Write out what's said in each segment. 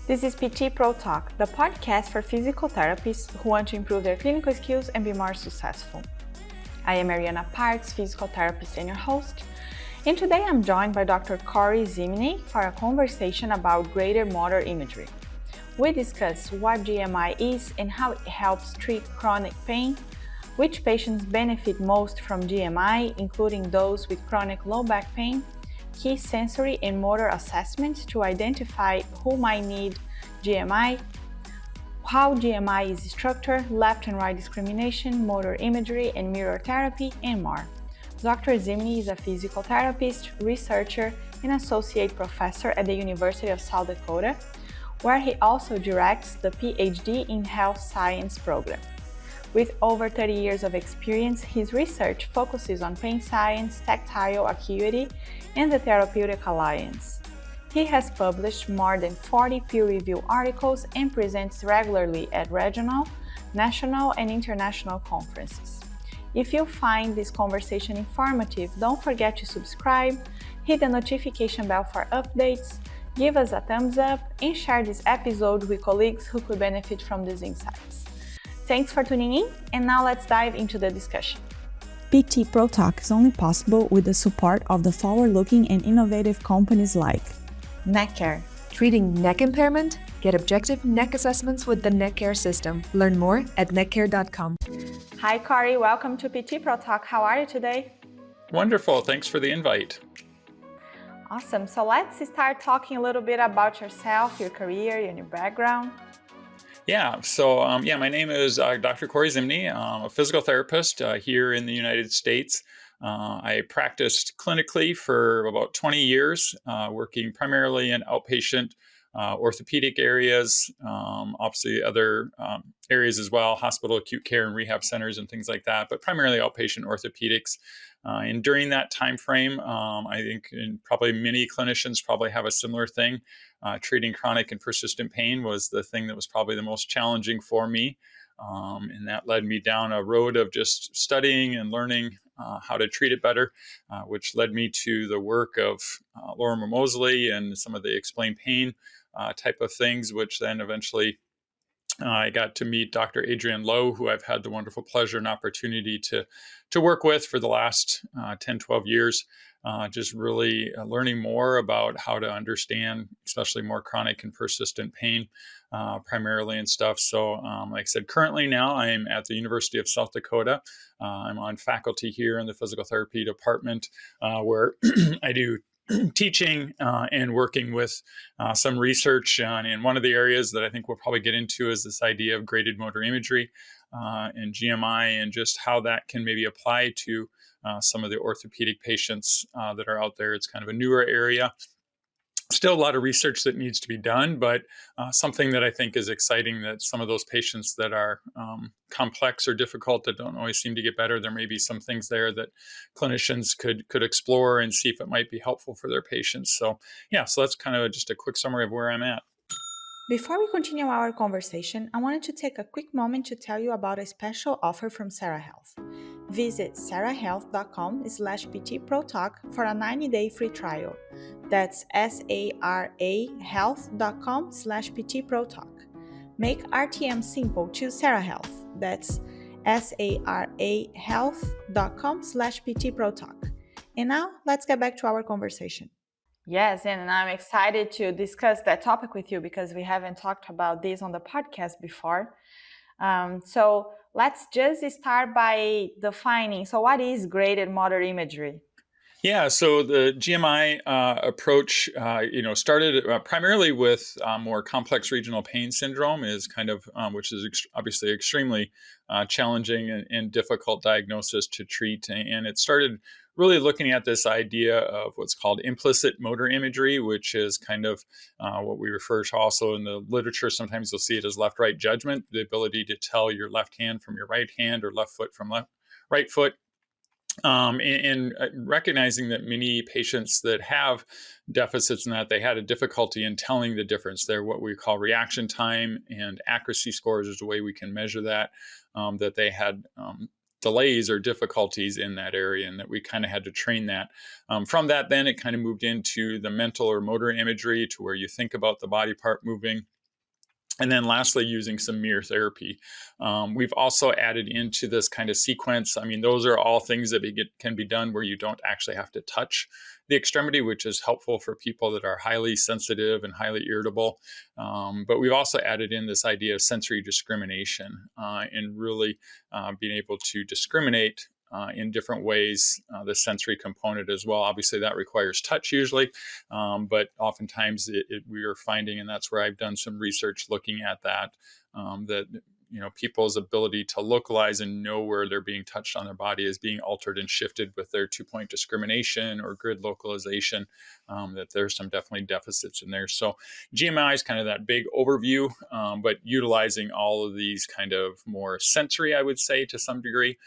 This is PT Pro Talk, the podcast for physical therapists who want to improve their clinical skills and be more successful. I am Mariana Parks, physical therapist and your host, and today I'm joined by Dr. Kory Zimney for a conversation about graded motor imagery. We discuss what GMI is and how it helps treat chronic pain, which patients benefit most from GMI, including those with chronic low back pain, key sensory and motor assessments to identify who might need GMI, how GMI is structured, left and right discrimination, motor imagery and mirror therapy, and more. Dr. Zimney is a physical therapist, researcher, and associate professor at the University of South Dakota, where he also directs the PhD in Health Science program. With over 30 years of experience, his research focuses on pain science, tactile acuity, and the therapeutic alliance. He has published more than 40 peer-reviewed articles and presents regularly at regional, national, and international conferences. If you find this conversation informative, don't forget to subscribe, hit the notification bell for updates, give us a thumbs up, and share this episode with colleagues who could benefit from these insights. Thanks for tuning in, and now let's dive into the discussion. PT Pro Talk is only possible with the support of the forward-looking and innovative companies like NeckCare. Treating neck impairment? Get objective neck assessments with the NeckCare system. Learn more at neckcare.com. Hi, Kory. Welcome to PT Pro Talk. How are you today? Wonderful. Thanks for the invite. Awesome. So let's start talking a little bit about yourself, your career, and your background. My name is Dr. Kory Zimney. I'm a physical therapist here in the United States. I practiced clinically for about 20 years, working primarily in outpatient orthopedic areas, obviously other areas as well, hospital acute care and rehab centers and things like that, but primarily outpatient orthopedics. And during that time frame, I think probably many clinicians probably have a similar thing. Treating chronic and persistent pain was the thing that was probably the most challenging for me. And that led me down a road of just studying and learning how to treat it better, which led me to the work of Lorimer Moseley and some of the explain pain type of things, which then eventually I got to meet Dr. Adrienne Lowe, who I've had the wonderful pleasure and opportunity to work with for the last 10, 12 years, just really learning more about how to understand, especially more chronic and persistent pain, primarily and stuff. So like I said, currently now I'm at the University of South Dakota. I'm on faculty here in the physical therapy department where I do teaching and working with some research. And one of the areas that I think we'll probably get into is this idea of graded motor imagery and GMI and just how that can maybe apply to some of the orthopedic patients that are out there. It's kind of a newer area. Still a lot of research that needs to be done, but something that I think is exciting that some of those patients that are complex or difficult that don't always seem to get better, there may be some things there that clinicians could explore and see if it might be helpful for their patients. So that's kind of just a quick summary of where I'm at. Before we continue our conversation, I wanted to take a quick moment to tell you about a special offer from Sarah Health. Visit sarahealth.com/ptprotalk for a 90-day free trial. That's sarahealth.com/ptprotalk. Make RTM simple. Choose Sarah Health. That's sarahealth.com/ptprotalk. And now let's get back to our conversation. Yes, and I'm excited to discuss that topic with you because we haven't talked about this on the podcast before. So let's just start by defining. So what is graded motor imagery? Yeah, so the GMI approach, started primarily with more complex regional pain syndrome, is kind of which is obviously extremely challenging and difficult diagnosis to treat, and it started really looking at this idea of what's called implicit motor imagery, which is kind of what we refer to also in the literature. Sometimes you'll see it as left-right judgment, the ability to tell your left hand from your right hand or left foot from right foot. And recognizing that many patients that have deficits in that, they had a difficulty in telling the difference. They're what we call reaction time and accuracy scores is the way we can measure that, that they had delays or difficulties in that area, and that we kind of had to train that. From that, then it kind of moved into the mental or motor imagery to where you think about the body part moving And then lastly, using some mirror therapy. We've also added into this kind of sequence. I mean, those are all things that can be done where you don't actually have to touch the extremity, which is helpful for people that are highly sensitive and highly irritable. But we've also added in this idea of sensory discrimination and really being able to discriminate in different ways, the sensory component as well. Obviously, that requires touch usually, but oftentimes we are finding, and that's where I've done some research looking at that, that people's ability to localize and know where they're being touched on their body is being altered and shifted with their 2-point discrimination or grid localization, that there's some definitely deficits in there. So GMI is kind of that big overview, but utilizing all of these kind of more sensory, I would say to some degree,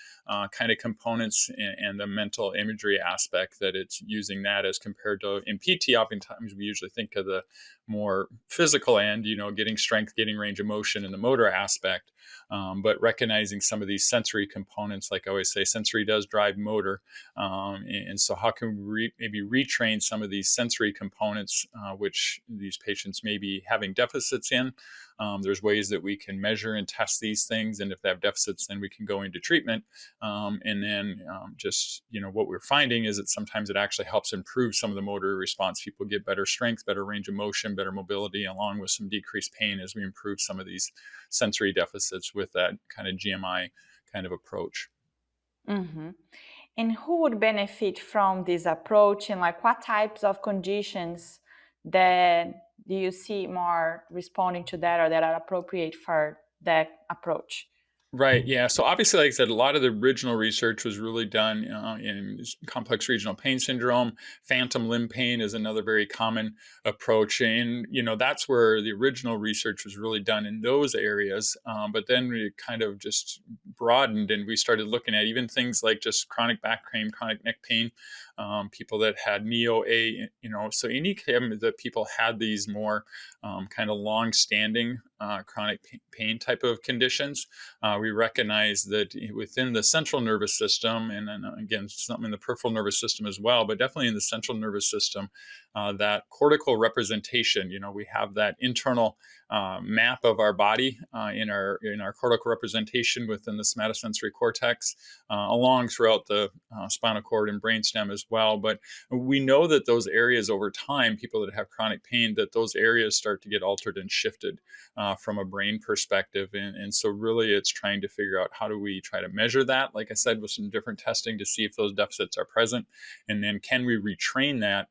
kind of components, and the mental imagery aspect that it's using that as compared to in PT. Oftentimes we usually think of the more physical end, getting strength, getting range of motion, and the motor aspect. But recognizing some of these sensory components, like I always say, sensory does drive motor. And so how can we maybe retrain some of these sensory components, which these patients may be having deficits in? There's ways that we can measure and test these things. And if they have deficits, then we can go into treatment. And then what we're finding is that sometimes it actually helps improve some of the motor response. People get better strength, better range of motion, better mobility, along with some decreased pain as we improve some of these sensory deficits with that kind of GMI kind of approach. Mm-hmm. And who would benefit from this approach, and like what types of conditions that do you see more responding to that or that are appropriate for that approach? Right. Yeah. So obviously, like I said, a lot of the original research was really done in complex regional pain syndrome. Phantom limb pain is another very common approach, and that's where the original research was really done in those areas. But then we kind of just broadened, and we started looking at even things like just chronic back pain, chronic neck pain, people that had neo A. So any time that people had these more kind of long-standing chronic pain type of conditions. We recognize that within the central nervous system, and then again, something in the peripheral nervous system as well, but definitely in the central nervous system, that cortical representation, we have that internal map of our body in our cortical representation within the somatosensory cortex, along throughout the spinal cord and brainstem as well. But we know that those areas over time, people that have chronic pain, that those areas start to get altered and shifted from a brain perspective. And so really it's trying to figure out how do we try to measure that, like I said, with some different testing to see if those deficits are present. And then can we retrain that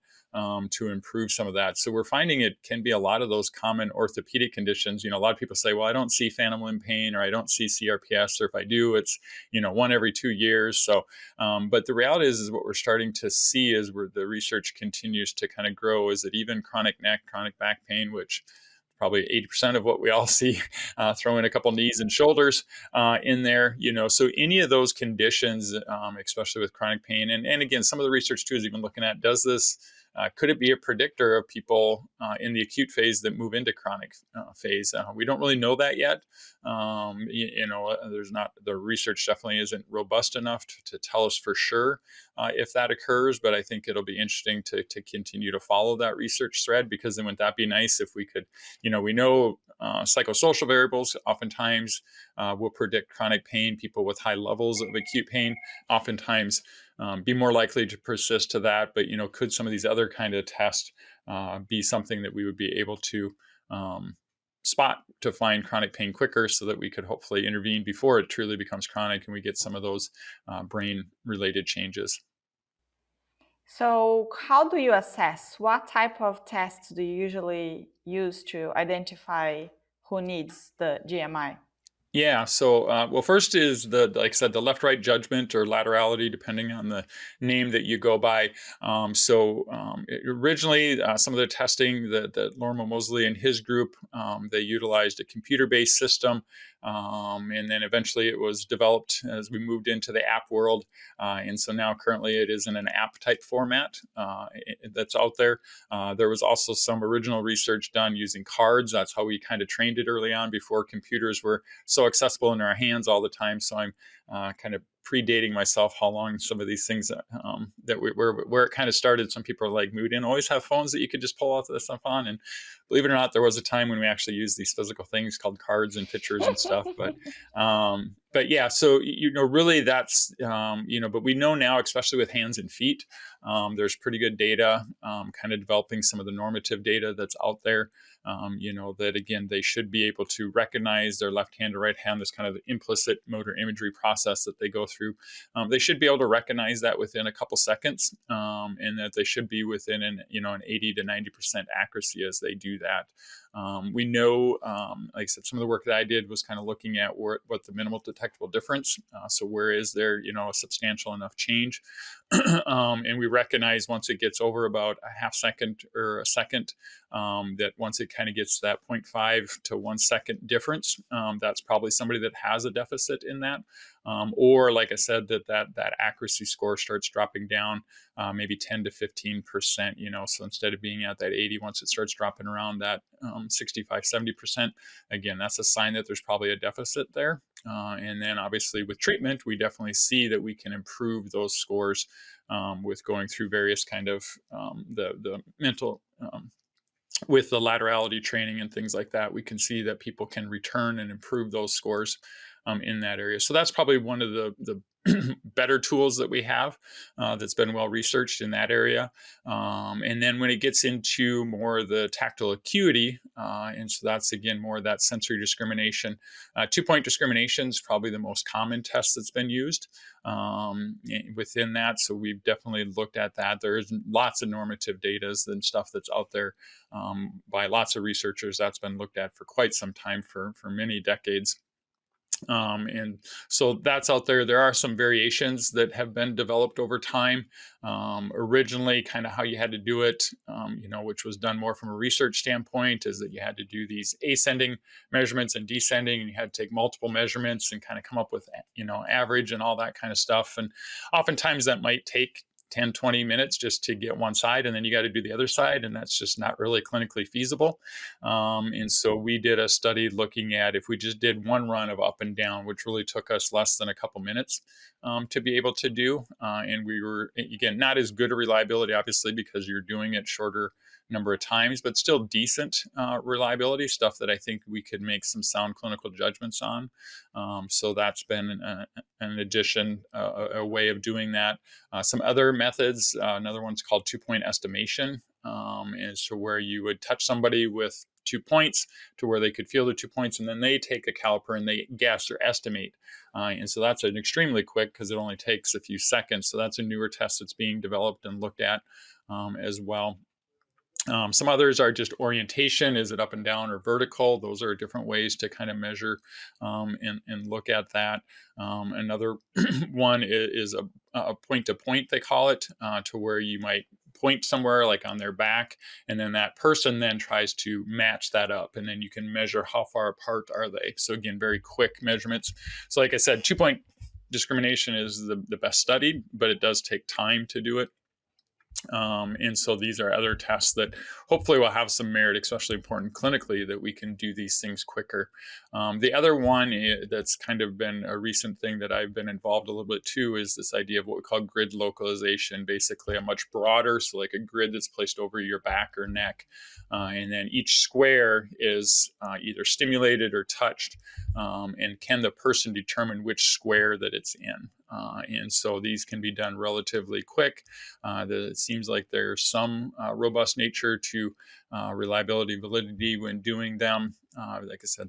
to improve some of that? So we're finding it can be a lot of those common orthopedic conditions. A lot of people say, well, I don't see phantom limb pain, or I don't see CRPS, or if I do, it's, one every 2 years. So, but the reality is what we're starting to see is where the research continues to kind of grow is that even chronic neck, chronic back pain, which probably 80% of what we all see, throw in a couple knees and shoulders in there, so any of those conditions, especially with chronic pain. And again, some of the research too is even looking at, does this, could it be a predictor of people in the acute phase that move into chronic phase? We don't really know that yet. There's not, the research definitely isn't robust enough to tell us for sure if that occurs, but I think it'll be interesting to continue to follow that research thread, because then wouldn't that be nice if we could, we know psychosocial variables oftentimes will predict chronic pain. People with high levels of acute pain oftentimes be more likely to persist to that. But, could some of these other kind of tests be something that we would be able to spot to find chronic pain quicker, so that we could hopefully intervene before it truly becomes chronic and we get some of those brain-related changes. So how do you assess? What type of tests do you usually use to identify who needs the GMI? Yeah. So, well, first is like I said, the left-right judgment or laterality, depending on the name that you go by. Originally, some of the testing that Lorimer Moseley and his group, they utilized a computer-based system. And then eventually it was developed as we moved into the app world. And so now currently it is in an app type format that's out there. There was also some original research done using cards. That's how we kind of trained it early on before computers were so so accessible in our hands all the time. So I'm kind of predating myself how long some of these things where it kind of started. Some people are like, we didn't always have phones that you could just pull out this stuff on. And believe it or not, there was a time when we actually used these physical things called cards and pictures and stuff. But yeah, so really that's but we know now, especially with hands and feet, there's pretty good data, kind of developing some of the normative data that's out there. That again, they should be able to recognize their left hand or right hand, this kind of implicit motor imagery process that they go through. They should be able to recognize that within a couple seconds, and that they should be within an 80 to 90% accuracy as they do that. We know, like I said, some of the work that I did was kind of looking at what the minimal detectable difference. So where is there, a substantial enough change? And we recognize once it gets over about a half second or a second, that once it kind of gets that 0.5 to 1 second difference, that's probably somebody that has a deficit in that. Or like I said, that accuracy score starts dropping down, maybe 10 to 15%, so instead of being at that 80, once it starts dropping around that 65, 70%, again, that's a sign that there's probably a deficit there. And then obviously with treatment, we definitely see that we can improve those scores with going through various kind of the mental, with the laterality training and things like that. We can see that people can return and improve those scores in that area. So that's probably one of the better tools that we have that's been well researched in that area. And then when it gets into more of the tactile acuity, and so that's again more of that sensory discrimination. 2-point discrimination is probably the most common test that's been used within that. So we've definitely looked at that. There's lots of normative data and stuff that's out there by lots of researchers. That's been looked at for quite some time, for many decades. And so that's out there. There are some variations that have been developed over time. Originally, kind of how you had to do it, which was done more from a research standpoint, is that you had to do these ascending measurements and descending, and you had to take multiple measurements and kind of come up with, average and all that kind of stuff. And oftentimes that might take 10, 20 minutes just to get one side, and then you got to do the other side, and that's just not really clinically feasible. And so we did a study looking at if we just did one run of up and down, which really took us less than a couple minutes to be able to do. And we were, again, not as good a reliability, obviously, because you're doing it shorter number of times, but still decent reliability, stuff that I think we could make some sound clinical judgments on. So that's been an addition, a way of doing that. Some other methods, another one's called 2-point estimation, and so where you would touch somebody with 2 points to where they could feel the 2 points, and then they take a caliper and they guess or estimate. And so that's an extremely quick, because it only takes a few seconds. So that's a newer test that's being developed and looked at as well. Some others are just orientation. Is it up and down or vertical? Those are different ways to kind of measure and look at that. Another one is a point to point, they call it, to where you might point somewhere like on their back, and then that person then tries to match that up, and then you can measure how far apart are they. So again, very quick measurements. So like I said, 2-point discrimination is the best studied, but it does take time to do it. And so these are other tests that hopefully will have some merit, especially important clinically, that we can do these things quicker. The other one that's kind of been a recent thing that I've been involved a little bit too is this idea of what we call grid localization, basically a much broader, so like a grid that's placed over your back or neck. And then each square is either stimulated or touched. And can the person determine which square that it's in? And so these can be done relatively quick. It seems like there's some robust nature to reliability and validity when doing them. Like I said,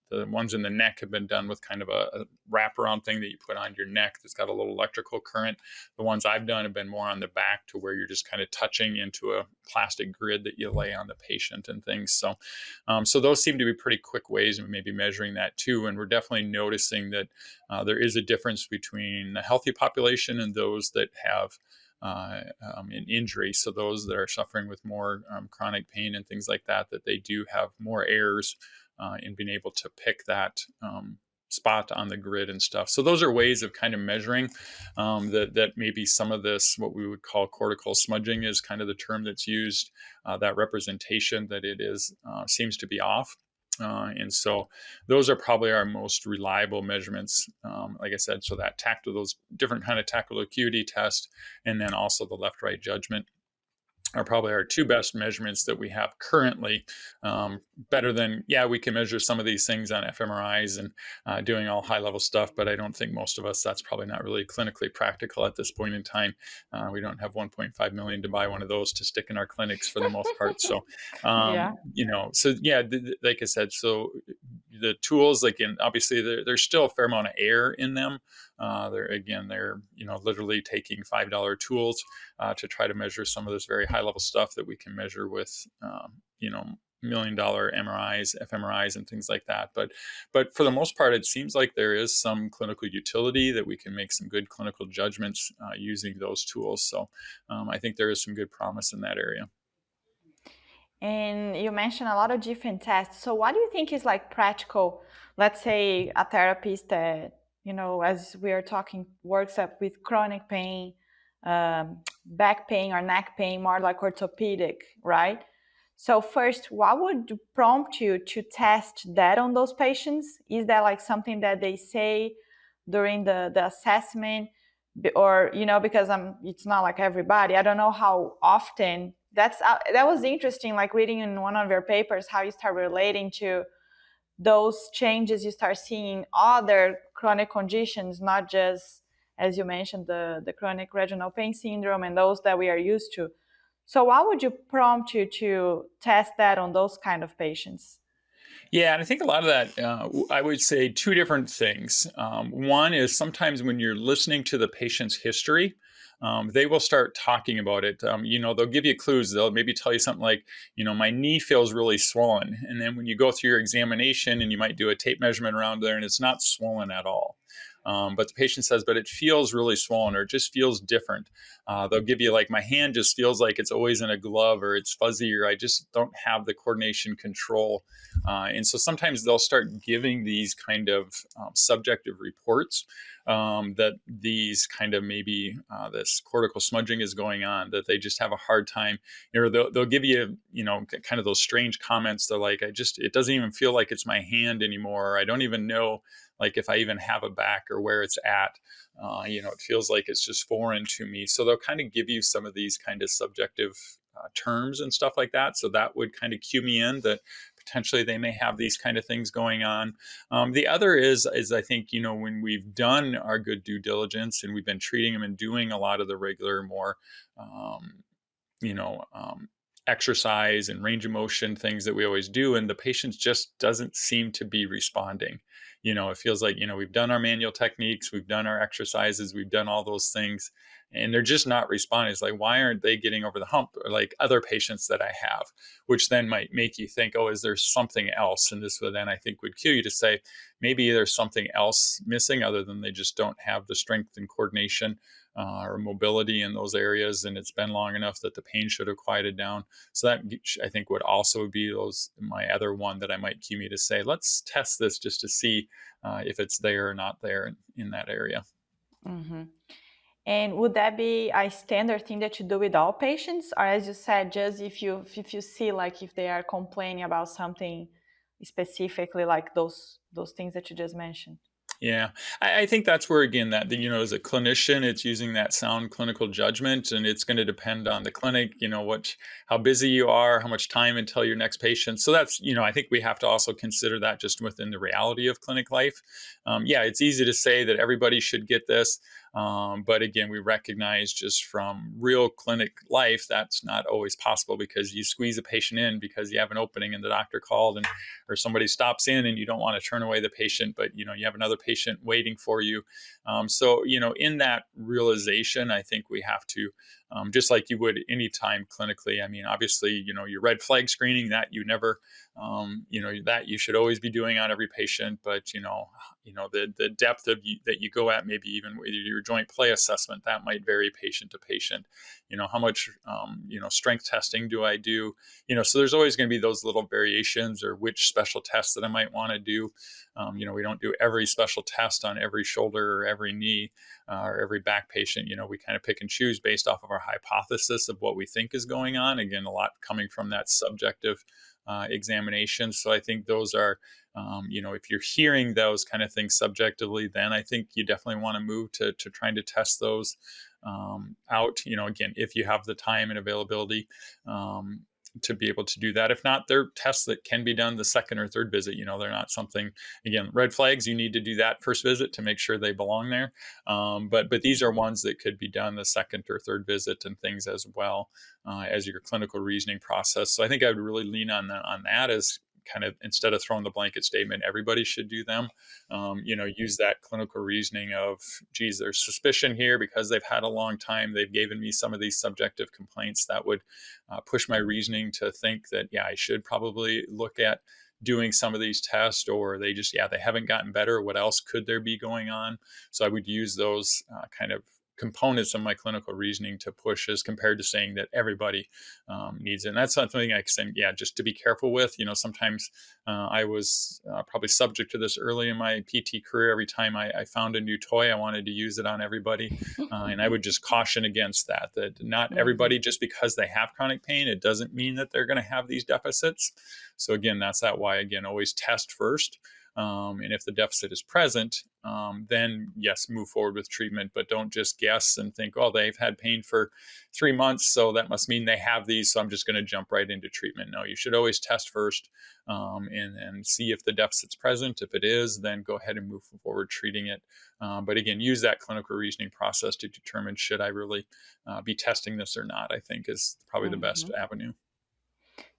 the ones in the neck have been done with kind of a wraparound thing that you put on your neck that's got a little electrical current. The ones I've done have been more on the back, to where you're just kind of touching into a plastic grid that you lay on the patient and things. So those seem to be pretty quick ways of maybe measuring that too. And we're definitely noticing that there is a difference between the healthy population and those that have an injury. So those that are suffering with more chronic pain and things like that, that they do have more errors in being able to pick that spot on the grid and stuff. So those are ways of kind of measuring that maybe some of this, what we would call cortical smudging, is kind of the term that's used, that representation that it is seems to be off. And so those are probably our most reliable measurements. Like I said, so that those different kind of tactile acuity test, and then also the left-right judgment are probably our two best measurements that we have currently. Better than, yeah, we can measure some of these things on fMRIs and doing all high level stuff, but I don't think most of us, that's probably not really clinically practical at this point in time. We don't have 1.5 million to buy one of those to stick in our clinics for the most part. So, Yeah. so yeah, like I said, so the tools, like obviously there's still a fair amount of error in them. They're literally taking $5 tools to try to measure some of this very high level stuff that we can measure with $1 million MRIs, fMRIs, and things like that. But for the most part, it seems like there is some clinical utility that we can make some good clinical judgments using those tools. So I think there is some good promise in that area. And you mentioned a lot of different tests. So what do you think is like practical? Let's say a therapist that, as we are talking, works up with chronic pain, back pain or neck pain, more like orthopedic, right? So first, what would prompt you to test that on those patients? Is that like something that they say during the assessment? Or, because it's not like everybody. I don't know how often. That was interesting, like reading in one of your papers how you start relating to those changes you start seeing in other chronic conditions, not just, as you mentioned, the chronic regional pain syndrome and those that we are used to. So what would you prompt you to test that on those kind of patients? Yeah, and I think a lot of that, I would say two different things. One is sometimes when you're listening to the patient's history, they will start talking about it. They'll give you clues. They'll maybe tell you something like, my knee feels really swollen. And then when you go through your examination and you might do a tape measurement around there and it's not swollen at all. But the patient says, but it feels really swollen or it just feels different. They'll give you like, my hand just feels like it's always in a glove or it's fuzzy or I just don't have the coordination control. And so sometimes they'll start giving these kind of subjective reports that these kind of maybe this cortical smudging is going on, that they just have a hard time. They'll give you, kind of those strange comments. They're like, it doesn't even feel like it's my hand anymore. I don't even know like if I even have a back or where it's at. It feels like it's just foreign to me. So they'll kind of give you some of these kind of subjective terms and stuff like that. So that would kind of cue me in that potentially they may have these kind of things going on. The other is I think, when we've done our good due diligence and we've been treating them and doing a lot of the regular, more, exercise and range of motion things that we always do, and the patient just doesn't seem to be responding. It feels like, we've done our manual techniques, we've done our exercises, we've done all those things, and they're just not responding. It's like, why aren't they getting over the hump like other patients that I have? Which then might make you think, oh, is there something else? And this would then, I think, would cue you to say, maybe there's something else missing other than they just don't have the strength and coordination or mobility in those areas, and it's been long enough that the pain should have quieted down. So that, I think, would also be my other one that I might cue me to say, let's test this just to see if it's there or not there in that area. Mm-hmm. And would that be a standard thing that you do with all patients, or as you said, just if you see like if they are complaining about something specifically, like those things that you just mentioned? Yeah, I think that's where, again, that, as a clinician, it's using that sound clinical judgment, and it's going to depend on the clinic, how busy you are, how much time until your next patient. So that's, I think we have to also consider that just within the reality of clinic life. Yeah, it's easy to say that everybody should get this. But again, we recognize just from real clinic life, that's not always possible because you squeeze a patient in because you have an opening and the doctor called, or somebody stops in and you don't want to turn away the patient, but you have another patient waiting for you. So, in that realization, I think we have to, just like you would anytime clinically. I mean, obviously, your red flag screening that you never, that you should always be doing on every patient, but the depth of that you go at, maybe even with your joint play assessment, that might vary patient to patient. How much strength testing do I do? So there's always going to be those little variations, or which special tests that I might want to do. We don't do every special test on every shoulder or every knee or every back patient. We kind of pick and choose based off of our hypothesis of what we think is going on. Again, a lot coming from that subjective examinations. So I think those are, if you're hearing those kind of things subjectively, then I think you definitely want to move to trying to test those out. Again, if you have the time and availability. To be able to do that. If not, they're tests that can be done the second or third visit. They're not something, again, red flags, you need to do that first visit to make sure they belong there. But these are ones that could be done the second or third visit and things as well as your clinical reasoning process. So I think I would really lean on that as kind of, instead of throwing the blanket statement, everybody should do them. Use that clinical reasoning of, geez, there's suspicion here because they've had a long time. They've given me some of these subjective complaints that would push my reasoning to think that, yeah, I should probably look at doing some of these tests, or they just, they haven't gotten better. What else could there be going on? So I would use those kind of components of my clinical reasoning to push, as compared to saying that everybody needs it. And that's something I can, just to be careful with. Sometimes I was probably subject to this early in my PT career. Every time I found a new toy, I wanted to use it on everybody. And I would just caution against that not everybody, just because they have chronic pain, it doesn't mean that they're going to have these deficits. So again, that's why, again, always test first. And if the deficit is present, then yes, move forward with treatment, but don't just guess and think, oh, they've had pain for 3 months, so that must mean they have these, so I'm just going to jump right into treatment. No, you should always test first and see if the deficit's present. If it is, then go ahead and move forward treating it. But again, use that clinical reasoning process to determine, should I really be testing this or not, I think is probably the best avenue.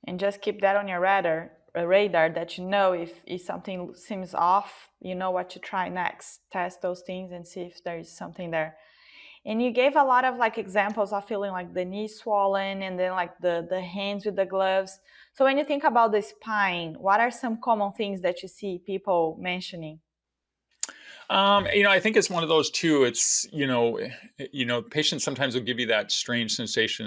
And just keep that on your radar that if something seems off, you know what to try next. Test those things and see if there is something there. And you gave a lot of examples of feeling the knee swollen, and then the hands with the gloves. So when you think about the spine, what are some common things that you see people mentioning? I think it's one of those too. It's, patients sometimes will give you that strange sensation.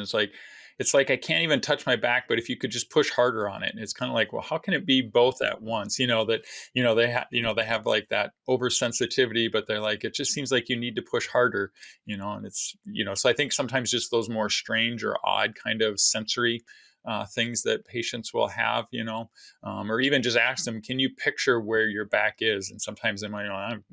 It's like I can't even touch my back, but if you could just push harder on it. And it's kind of like, well, how can it be both at once? They have that oversensitivity, but they're like, it just seems like you need to push harder, and it's, so I think sometimes just those more strange or odd kind of sensory things that patients will have, or even just ask them, can you picture where your back is? And sometimes they might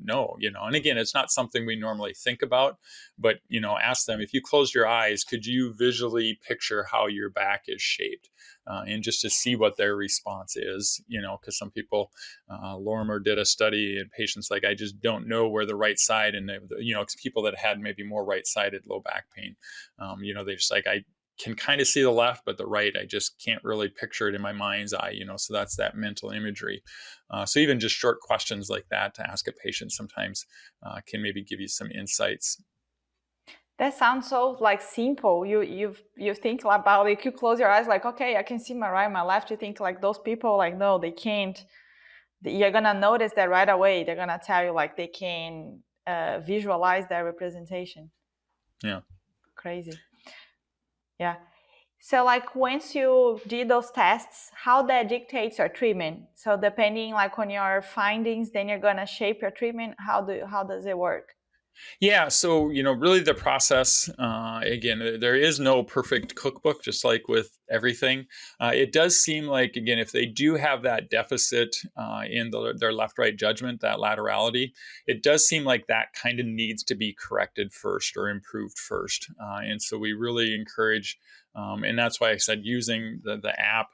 no, and again, it's not something we normally think about, but, ask them, if you closed your eyes, could you visually picture how your back is shaped? And just to see what their response is, because some people, Lorimer did a study in patients I just don't know where the right side, and it's people that had maybe more right-sided low back pain. They just I can kind of see the left, but the right, I just can't really picture it in my mind's eye, so that's that mental imagery. So even just short questions like that to ask a patient sometimes can maybe give you some insights. That sounds so simple. You think about it. You close your eyes, okay, I can see my right, my left. You think those people, no, they can't. You're gonna notice that right away. They're gonna tell you they can visualize that representation. Yeah. Crazy. Yeah. So once you did those tests, how that dictates your treatment? So depending on your findings, then you're gonna shape your treatment. How does it work? Yeah, so really the process. Again, there is no perfect cookbook, just like with everything. It does seem like, again, if they do have that deficit in their left-right judgment, that laterality, it does seem like that kind of needs to be corrected first or improved first. And so we really encourage, and that's why I said using the app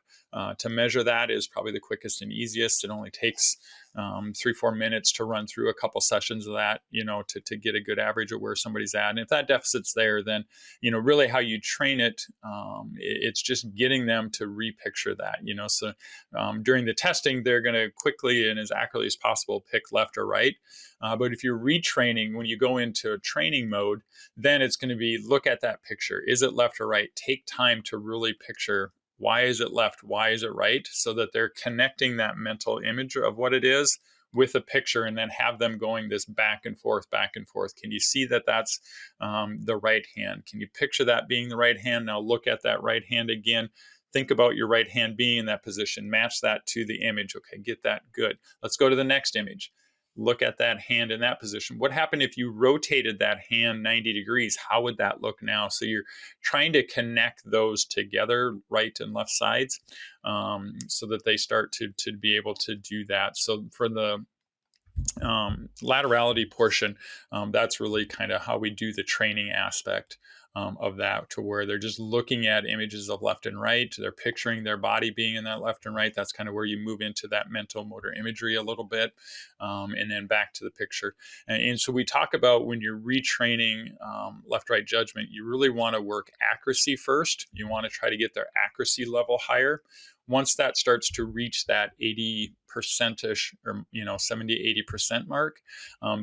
to measure that is probably the quickest and easiest. It only takes 3-4 minutes to run through a couple sessions of that, to get a good average of where somebody's at. And if that deficit's there, then, really how you train it, it's just getting them to repicture that, so during the testing, they're going to quickly and as accurately as possible pick left or right. But if you're retraining, when you go into training mode, then it's going to be, look at that picture. Is it left or right? Take time to really picture, why is it left? Why is it right? So that they're connecting that mental image of what it is with a picture, and then have them going this back and forth, back and forth. Can you see that that's the right hand? Can you picture that being the right hand? Now look at that right hand again. Think about your right hand being in that position. Match that to the image. Okay, get that. Good. Let's go to the next image. look at that hand in that position. What happened if you rotated that hand 90 degrees? How would that look now? So you're trying to connect those together, right and left sides, so that they start to be able to do that. So for the laterality portion, that's really kind of how we do the training aspect of that, to where they're just looking at images of left and right. They're picturing their body being in that left and right. That's kind of where you move into that mental motor imagery a little bit, and then back to the picture. And so we talk about when you're retraining left-right judgment, you really want to work accuracy first. You want to try to get their accuracy level higher. Once that starts to reach that 80%ish, or 70, 80% mark,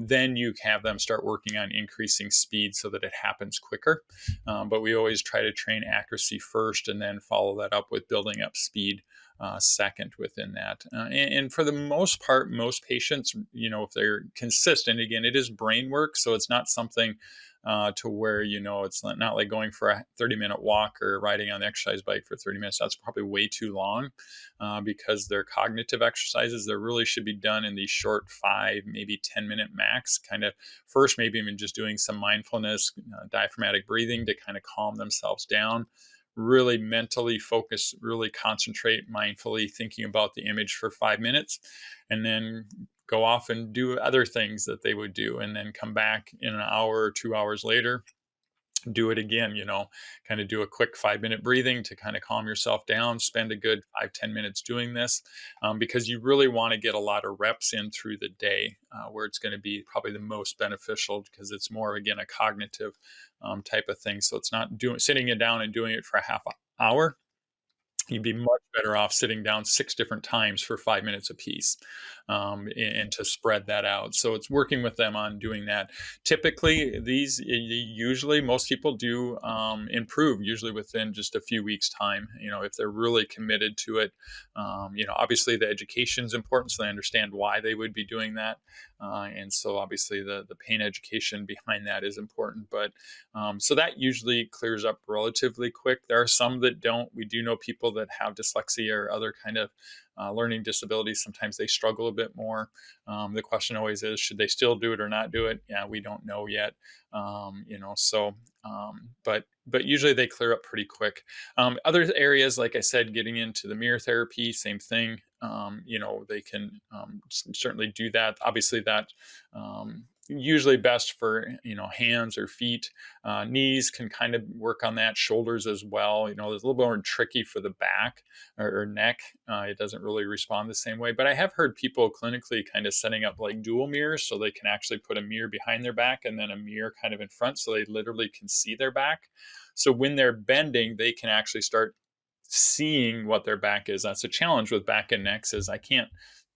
then you have them start working on increasing speed so that it happens quicker. But we always try to train accuracy first and then follow that up with building up speed second within that. And for the most part, most patients, if they're consistent, again, it is brain work, so it's not something to where, it's not like going for a 30-minute walk or riding on the exercise bike for 30 minutes. That's probably way too long, because they're cognitive exercises. They really should be done in these short 5, maybe 10-minute max, kind of first, maybe even just doing some mindfulness, diaphragmatic breathing to kind of calm themselves down, really mentally focus, really concentrate mindfully thinking about the image for 5 minutes, and then go off and do other things that they would do, and then come back in an hour or 2 hours later, do it again, kind of do a quick 5-minute breathing to kind of calm yourself down, spend a good 5-10 minutes doing this, because you really want to get a lot of reps in through the day, where it's going to be probably the most beneficial, because it's more, again, a cognitive type of thing. So it's not sitting it down and doing it for a half hour. You'd be much better off sitting down 6 different times for 5 minutes apiece, and to spread that out. So it's working with them on doing that. Typically, usually most people do improve, usually within just a few weeks' time, if they're really committed to it. Obviously the education is important, so they understand why they would be doing that. And so obviously the pain education behind that is important. But so that usually clears up relatively quick. There are some that don't. We do know people that have dyslexia or other kind of learning disabilities. Sometimes they struggle a bit more. The question always is, should they still do it or not do it? Yeah, we don't know yet. But usually they clear up pretty quick. Other areas, like I said, getting into the mirror therapy, same thing. They can certainly do that. Obviously that usually best for, hands or feet. Knees can kind of work on that, shoulders as well. It's a little more tricky for the back or neck. It doesn't really respond the same way. But I have heard people clinically kind of setting up like dual mirrors, so they can actually put a mirror behind their back and then a mirror kind of in front, so they literally can see their back. So when they're bending, they can actually start seeing what their back is. That's a challenge with back and necks, is I can't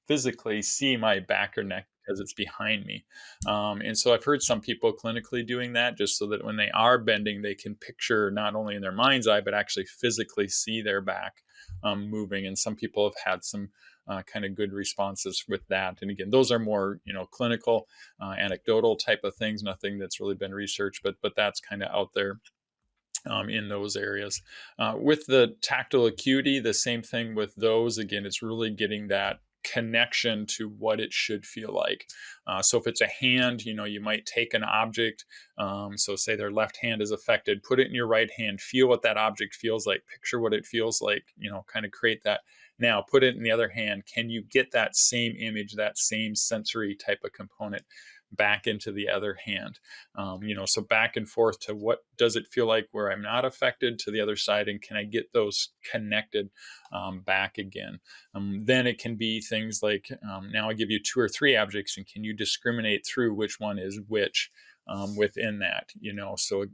physically see my back or neck because it's behind me. And so I've heard some people clinically doing that, just so that when they are bending, they can picture not only in their mind's eye, but actually physically see their back moving. And some people have had some kind of good responses with that. And again, those are more, clinical, anecdotal type of things, nothing that's really been researched, but that's kind of out there. In those areas. With the tactile acuity, the same thing with those. Again, it's really getting that connection to what it should feel like. So if it's a hand, you might take an object. So say their left hand is affected, put it in your right hand, feel what that object feels like, picture what it feels like, kind of create that. Now put it in the other hand. Can you get that same image, that same sensory type of component back into the other hand? So back and forth to what does it feel like where I'm not affected, to the other side, and can I get those connected back again? Then it can be things like, now I give you 2 or 3 objects, and can you discriminate through which one is which? Within that, so,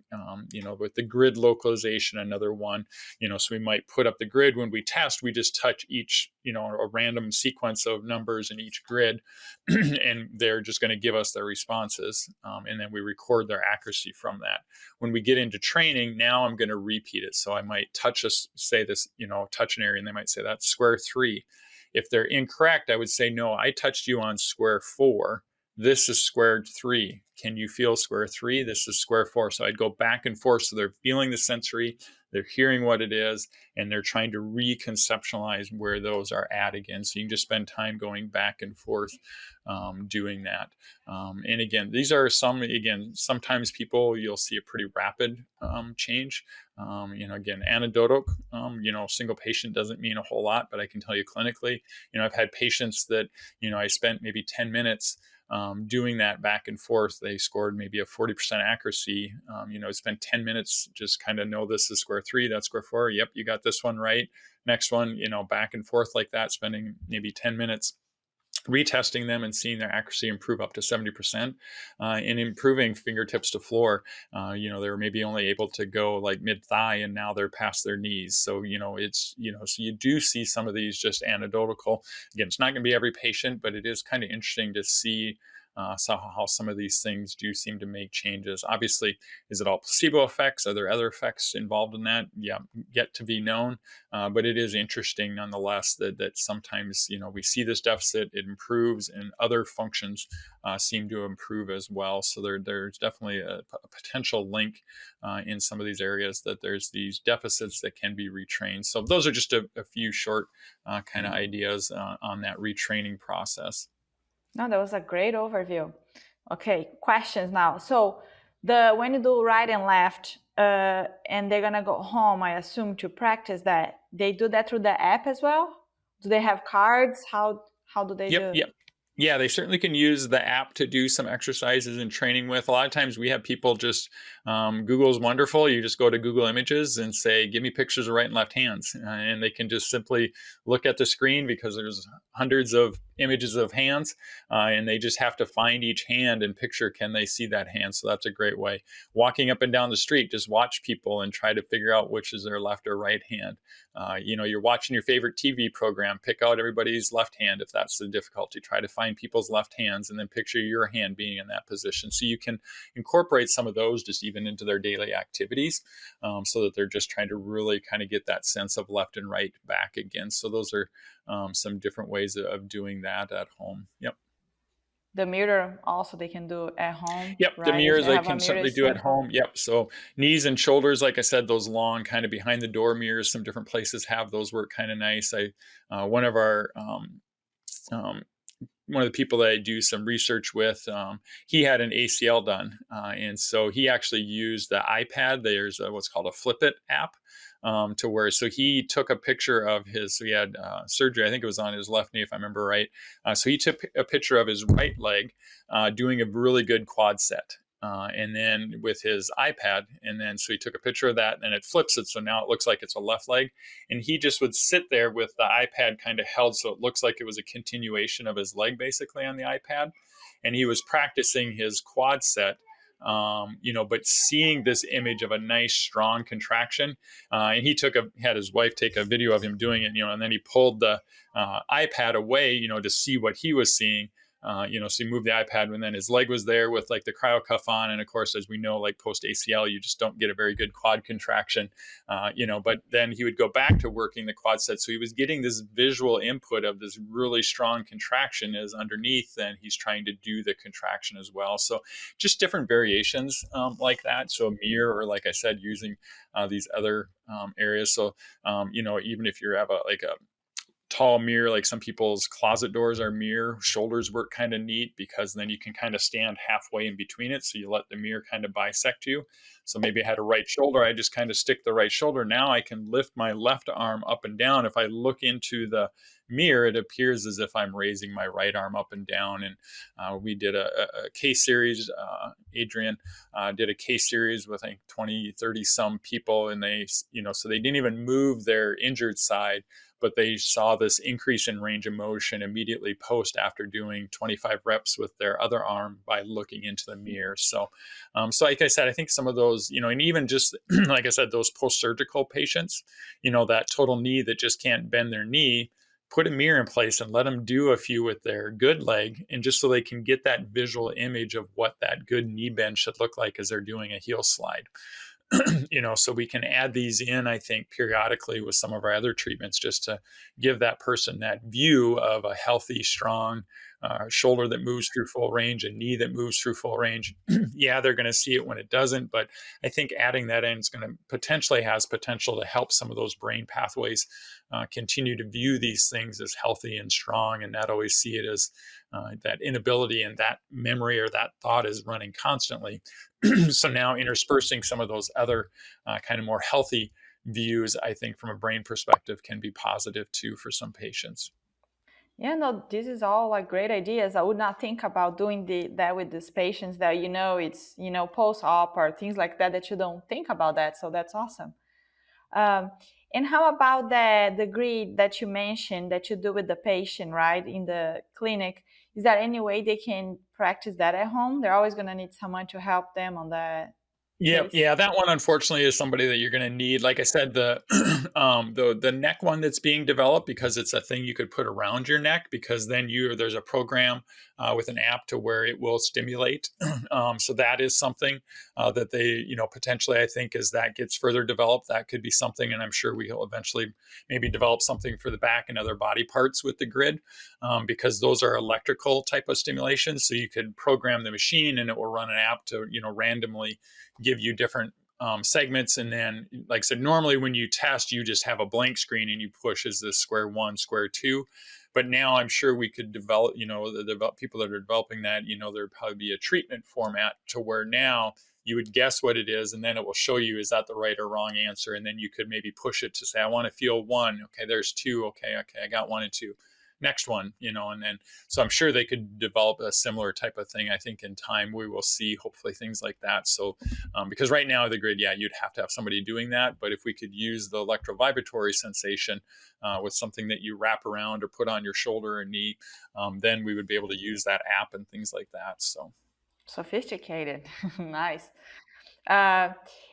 with the grid localization, another one, so we might put up the grid. When we test, we just touch each, a random sequence of numbers in each grid, and they're just going to give us their responses. And then we record their accuracy from that. When we get into training, now I'm going to repeat it. So I might touch touch an area, and they might say that's square 3. If they're incorrect, I would say, no, I touched you on square 4. This is square 3. Can you feel square 3? This is square 4. So I'd go back and forth. So they're feeling the sensory, they're hearing what it is, and they're trying to reconceptualize where those are at again. So you can just spend time going back and forth doing that. And again, these are sometimes people, you'll see a pretty rapid change. Again, anecdotal, single patient doesn't mean a whole lot, but I can tell you clinically, I've had patients that, I spent maybe 10 minutes doing that back and forth. They scored maybe a 40% accuracy. Spend 10 minutes, just kind of know this is square 3, that's square 4. Yep, you got this one right. Next one, back and forth like that, spending maybe 10 minutes retesting them and seeing their accuracy improve up to 70%, and improving fingertips to floor. They were maybe only able to go like mid thigh, and now they're past their knees. So, so you do see some of these just anecdotal. Again, it's not going to be every patient, but it is kind of interesting to see how some of these things do seem to make changes. Obviously, is it all placebo effects? Are there other effects involved in that? Yeah, yet to be known. But it is interesting nonetheless that sometimes, we see this deficit, it improves, and other functions seem to improve as well. So there's definitely a potential link in some of these areas, that there's these deficits that can be retrained. So those are just a few short kind of ideas on that retraining process. No, that was a great overview. Okay, questions now. So when you do right and left, and they're gonna go home, I assume, to practice that, they do that through the app as well? Do they have cards? How do they do? Yep. Yeah, they certainly can use the app to do some exercises and training with. A lot of times we have people just, Google's wonderful. You just go to Google Images and say, give me pictures of right and left hands. And they can just simply look at the screen, because there's hundreds of images of hands, and they just have to find each hand and picture, can they see that hand? So that's a great way. Walking up and down the street, just watch people and try to figure out which is their left or right hand. You're watching your favorite TV program, pick out everybody's left hand if that's the difficulty. Try to find people's left hands and then picture your hand being in that position. So you can incorporate some of those just even into their daily activities, so that they're just trying to really kind of get that sense of left and right back again. So those are some different ways of doing that at home. Yep. The mirror also they can do at home. Yep, right? the mirrors they can certainly do at home. Yep. So knees and shoulders, like I said, those long kind of behind the door mirrors, some different places have those, work kind of nice. One of our one of the people that I do some research with, he had an ACL done. And so he actually used the iPad. There's what's called a Flip It app, so he took a picture of so he had surgery, I think it was on his left knee, if I remember right. So he took a picture of his right leg doing a really good quad set. And then with his iPad, and then so he took a picture of that, and it flips it, so now it looks like it's a left leg, and he just would sit there with the iPad kind of held, so it looks like it was a continuation of his leg basically on the iPad, and he was practicing his quad set, but seeing this image of a nice strong contraction, and he had his wife take a video of him doing it, and then he pulled the iPad away, to see what he was seeing. So he moved the iPad, and then his leg was there with like the cryo cuff on. And of course, as we know, like post ACL, you just don't get a very good quad contraction, but then he would go back to working the quad set. So he was getting this visual input of this really strong contraction is underneath, and he's trying to do the contraction as well. So just different variations like that. So a mirror, or like I said, using these other areas. So, even if you have a tall mirror, like some people's closet doors are mirror, shoulders work kind of neat, because then you can kind of stand halfway in between it, so you let the mirror kind of bisect you. So maybe I had a right shoulder, I just kind of stick the right shoulder. Now I can lift my left arm up and down. If I look into the mirror, it appears as if I'm raising my right arm up and down. And we did a case series, Adrian did a case series with, I think, 20, 30 some people, and they, so they didn't even move their injured side, but they saw this increase in range of motion immediately after doing 25 reps with their other arm by looking into the mirror. So like I said, I think some of those, and even just like I said, those post-surgical patients, that total knee that just can't bend their knee, put a mirror in place and let them do a few with their good leg, and just so they can get that visual image of what that good knee bend should look like as they're doing a heel slide. So we can add these in, I think, periodically with some of our other treatments, just to give that person that view of a healthy, strong, shoulder that moves through full range, a knee that moves through full range. Yeah, they're going to see it when it doesn't, but I think adding that in is going to has potential to help some of those brain pathways continue to view these things as healthy and strong, and not always see it as that inability and that memory or that thought is running constantly. So now interspersing some of those other kind of more healthy views, I think from a brain perspective, can be positive too for some patients. Yeah, no, this is all like great ideas. I would not think about doing that with these patients that, it's, post-op or things like that you don't think about that. So that's awesome. Um, and how about the grid that you mentioned that you do with the patient, right, in the clinic? Is there any way they can practice that at home? They're always going to need someone to help them on that Yep, case. yeah, that one unfortunately is somebody that you're gonna need. Like I said, the the neck one that's being developed, because it's a thing you could put around your neck, because then there's a program with an app to where it will stimulate. So that is something that they, potentially, I think, as that gets further developed, that could be something, and I'm sure we'll eventually maybe develop something for the back and other body parts with the grid, because those are electrical type of stimulation. So you could program the machine and it will run an app to, randomly give you different segments. And then, like I said, normally when you test, you just have a blank screen and you push, is this square one, square two? But now I'm sure we could develop, the people that are developing that, there'd probably be a treatment format to where now you would guess what it is, and then it will show you, is that the right or wrong answer? And then you could maybe push it to say, I want to feel one. Okay, there's two. Okay, I got one and two. Next one, and then, so I'm sure they could develop a similar type of thing. I think in time we will see hopefully things like that. So because right now the grid, yeah, you'd have to have somebody doing that, but if we could use the electrovibratory sensation with something that you wrap around or put on your shoulder or knee, then we would be able to use that app and things like that. So Sophisticated. Nice. Uh,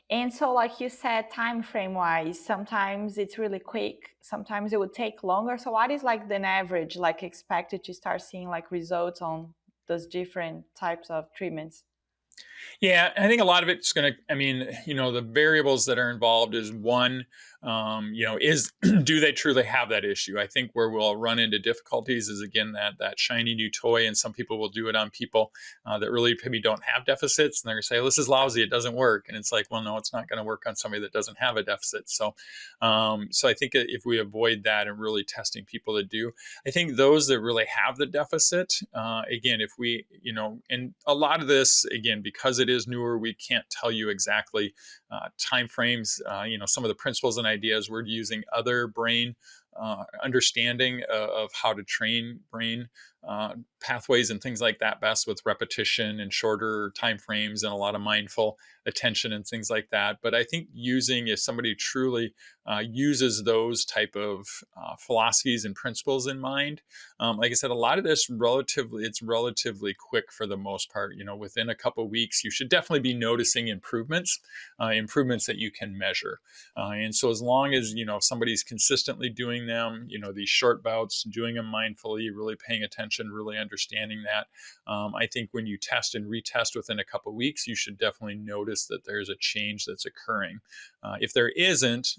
and so, like you said, time frame wise, sometimes it's really quick, sometimes it would take longer. So, what is like the average, like expected to start seeing like results on those different types of treatments? yeah, I think a lot of it's going to, I mean, the variables that are involved is one, is do they truly have that issue? I think where we'll run into difficulties is, again, that shiny new toy, and some people will do it on people that really maybe don't have deficits, and they're going to say, this is lousy, it doesn't work. And it's like, well, no, it's not going to work on somebody that doesn't have a deficit. So, so I think if we avoid that and really testing people that do, I think those that really have the deficit, again, if we, and a lot of this, again, because it is newer, we can't tell you exactly time frames. Some of the principles and ideas, we're using other brain understanding of how to train brain pathways and things like that best, with repetition and shorter time frames and a lot of mindful attention and things like that. But I think if somebody truly uses those type of philosophies and principles in mind, like I said, a lot of this it's relatively quick for the most part. Within a couple of weeks, you should definitely be noticing improvements that you can measure. And so as long as, somebody's consistently doing them, these short bouts, doing them mindfully, really paying attention, really understanding that, I think when you test and retest within a couple of weeks, you should definitely notice that there's a change that's occurring. If there isn't,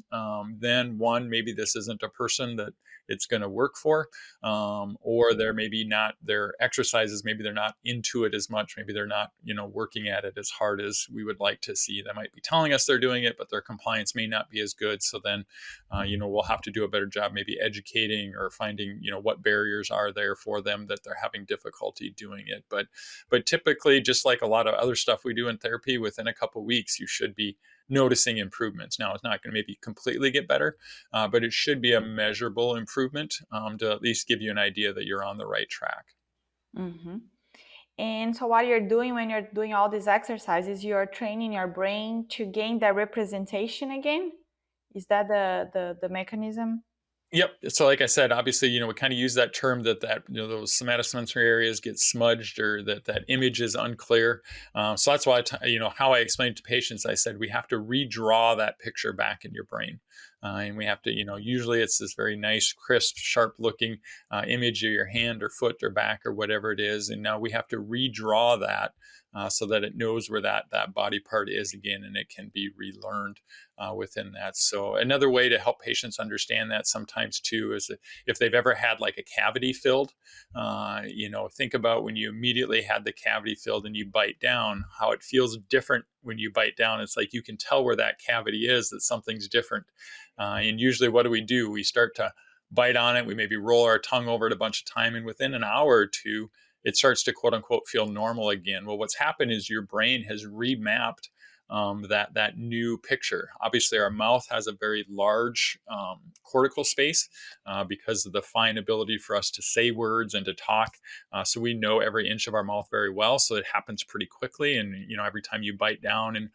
then one, maybe this isn't a person that it's going to work for, or they're maybe not, their exercises, maybe they're not into it as much. Maybe they're not, working at it as hard as we would like to see. They might be telling us they're doing it, but their compliance may not be as good. So then, we'll have to do a better job, maybe educating or finding, what barriers are there for them that they're having difficulty doing it. But typically, just like a lot of other stuff we do in therapy, within a couple of weeks, you should be noticing improvements. Now, it's not going to maybe completely get better, but it should be a measurable improvement to at least give you an idea that you're on the right track. Mm-hmm. And so, what you're doing when you're doing all these exercises, you're training your brain to gain that representation again. Is that the mechanism? Yep. So, like I said, obviously, we kind of use that term that those somatosensory areas get smudged, or that image is unclear. So that's why how I explained to patients, I said we have to redraw that picture back in your brain. And we have to, usually it's this very nice, crisp, sharp looking image of your hand or foot or back or whatever it is. And now we have to redraw that so that it knows where that body part is again, and it can be relearned within that. So another way to help patients understand that sometimes too is if they've ever had like a cavity filled, think about when you immediately had the cavity filled and you bite down, how it feels different when you bite down. It's like you can tell where that cavity is, that something's different. And usually what do? We start to bite on it. We maybe roll our tongue over it a bunch of time, and within an hour or two, it starts to quote unquote feel normal again. Well, what's happened is your brain has remapped that new picture. Obviously, our mouth has a very large cortical space because of the fine ability for us to say words and to talk. So we know every inch of our mouth very well. So it happens pretty quickly. And every time you bite down and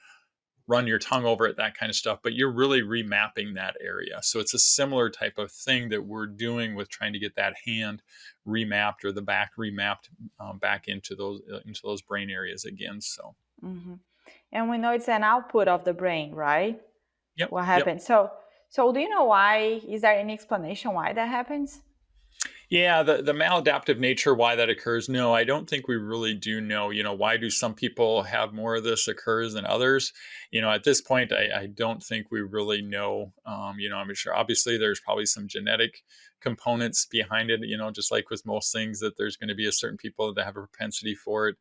run your tongue over it, that kind of stuff, but you're really remapping that area. So it's a similar type of thing that we're doing with trying to get that hand remapped or the back remapped back into those brain areas again. So. Mm-hmm. And we know it's an output of the brain, right? Yep. What happens? Yep. So do you know why? Is there any explanation why that happens? Yeah, the maladaptive nature, why that occurs. No, I don't think we really do know. Why do some people have more of this occurs than others? At this point, I don't think we really know. I'm sure obviously there's probably some genetic components behind it, just like with most things, that there's going to be a certain people that have a propensity for it.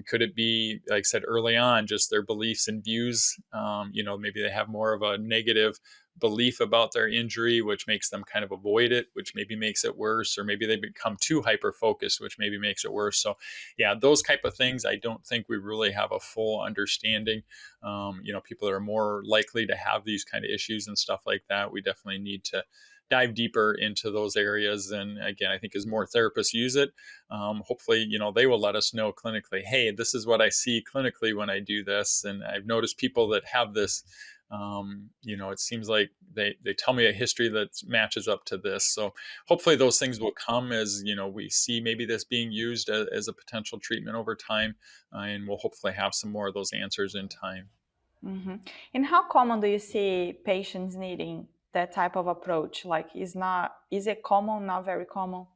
Could it be, like I said early on, just their beliefs and views? Maybe they have more of a negative belief about their injury, which makes them kind of avoid it, which maybe makes it worse, or maybe they become too hyper focused, which maybe makes it worse. So yeah, those type of things, I don't think we really have a full understanding. People that are more likely to have these kind of issues and stuff like that, we definitely need to dive deeper into those areas. And again, I think as more therapists use it, hopefully, they will let us know clinically, hey, this is what I see clinically when I do this. And I've noticed people that have this, it seems like they tell me a history that matches up to this. So hopefully those things will come as, we see maybe this being used as a potential treatment over time, and we'll hopefully have some more of those answers in time. Mm-hmm. And how common do you see patients needing that type of approach? Like, is it common, not very common?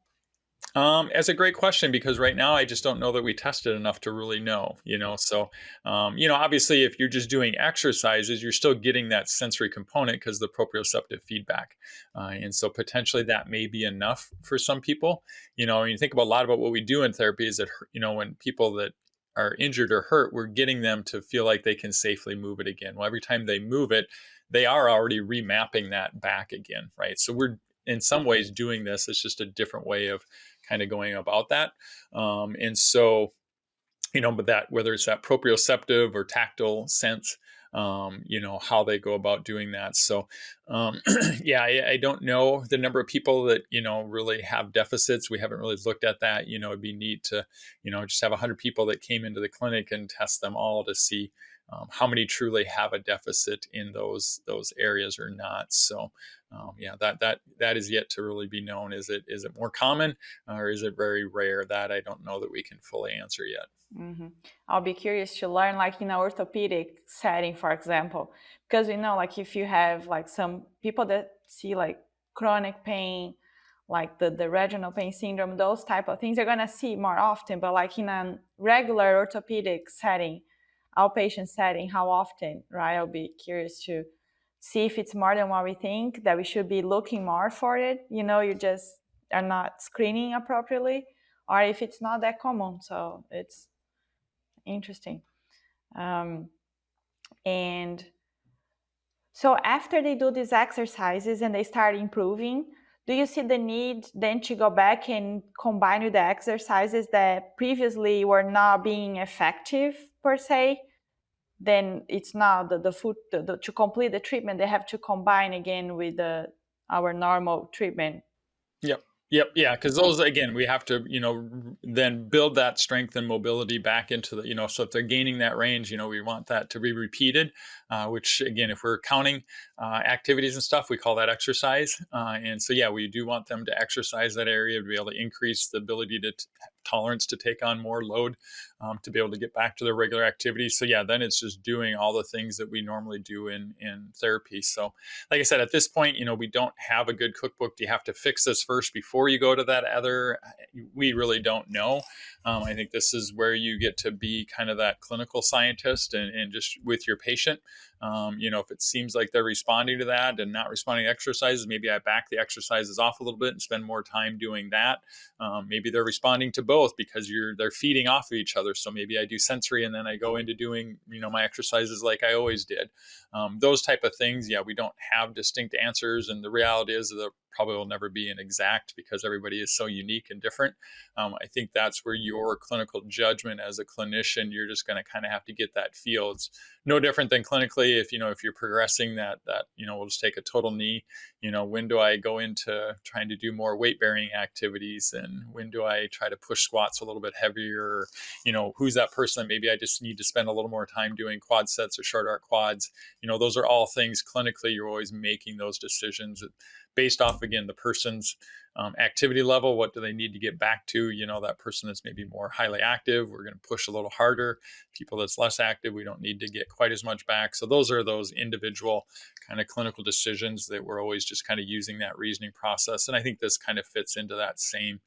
It's a great question because right now I just don't know that we tested enough to really know, So, obviously, if you're just doing exercises, you're still getting that sensory component because the proprioceptive feedback. And so potentially that may be enough for some people. When you think about a lot about what we do in therapy is that, when people that are injured or hurt, we're getting them to feel like they can safely move it again. Well, every time they move it, they are already remapping that back again, right? So we're in some ways doing this. It's just a different way of kind of going about that. And so, but that, whether it's that proprioceptive or tactile sense, how they go about doing that. So, yeah, I don't know the number of people that, really have deficits. We haven't really looked at that. It'd be neat to, just have 100 people that came into the clinic and test them all to see how many truly have a deficit in those areas or not. So, yeah, that is yet to really be known. Is it more common or is it very rare? That I don't know that we can fully answer yet. Mm-hmm. I'll be curious to learn, like in an orthopedic setting, for example, because like if you have like some people that see like chronic pain, like the regional pain syndrome, those type of things, you're gonna see more often. But like in a regular orthopedic setting, outpatient setting, how often, right? I'll be curious to see if it's more than what we think, that we should be looking more for it. You just are not screening appropriately, or if it's not that common. So it's interesting. And so after they do these exercises and they start improving, do you see the need then to go back and combine with the exercises that previously were not being effective per se? Then it's now to complete the treatment, they have to combine again with our normal treatment. Yep. Yeah. Because those, again, we have to, then build that strength and mobility back into the, so if they're gaining that range, we want that to be repeated, which again, if we're counting activities and stuff, we call that exercise. And so, yeah, we do want them to exercise that area to be able to increase the ability tolerance to take on more load to be able to get back to their regular activities. So yeah, then it's just doing all the things that we normally do in therapy. So like I said, at this point, we don't have a good cookbook. Do you have to fix this first before you go to that other? We really don't know. I think this is where you get to be kind of that clinical scientist and just with your patient. If it seems like they're responding to that and not responding to exercises, maybe I back the exercises off a little bit and spend more time doing that. Maybe they're responding to both because they're feeding off of each other. So maybe I do sensory and then I go into doing my exercises like I always did. Those type of things. Yeah, we don't have distinct answers, and the reality is that probably will never be an exact because everybody is so unique and different. I think that's where your clinical judgment as a clinician, you're just going to kind of have to get that feel. It's no different than clinically if you're progressing that we'll just take a total knee. When do I go into trying to do more weight bearing activities, and when do I try to push squats a little bit heavier? Who's that person that maybe I just need to spend a little more time doing quad sets or short arc quads? Those are all things clinically you're always making those decisions based off, again, the person's activity level. What do they need to get back to? That person that's maybe more highly active, we're going to push a little harder. People that's less active, we don't need to get quite as much back. So those are those individual kind of clinical decisions that we're always just kind of using that reasoning process. And I think this kind of fits into that same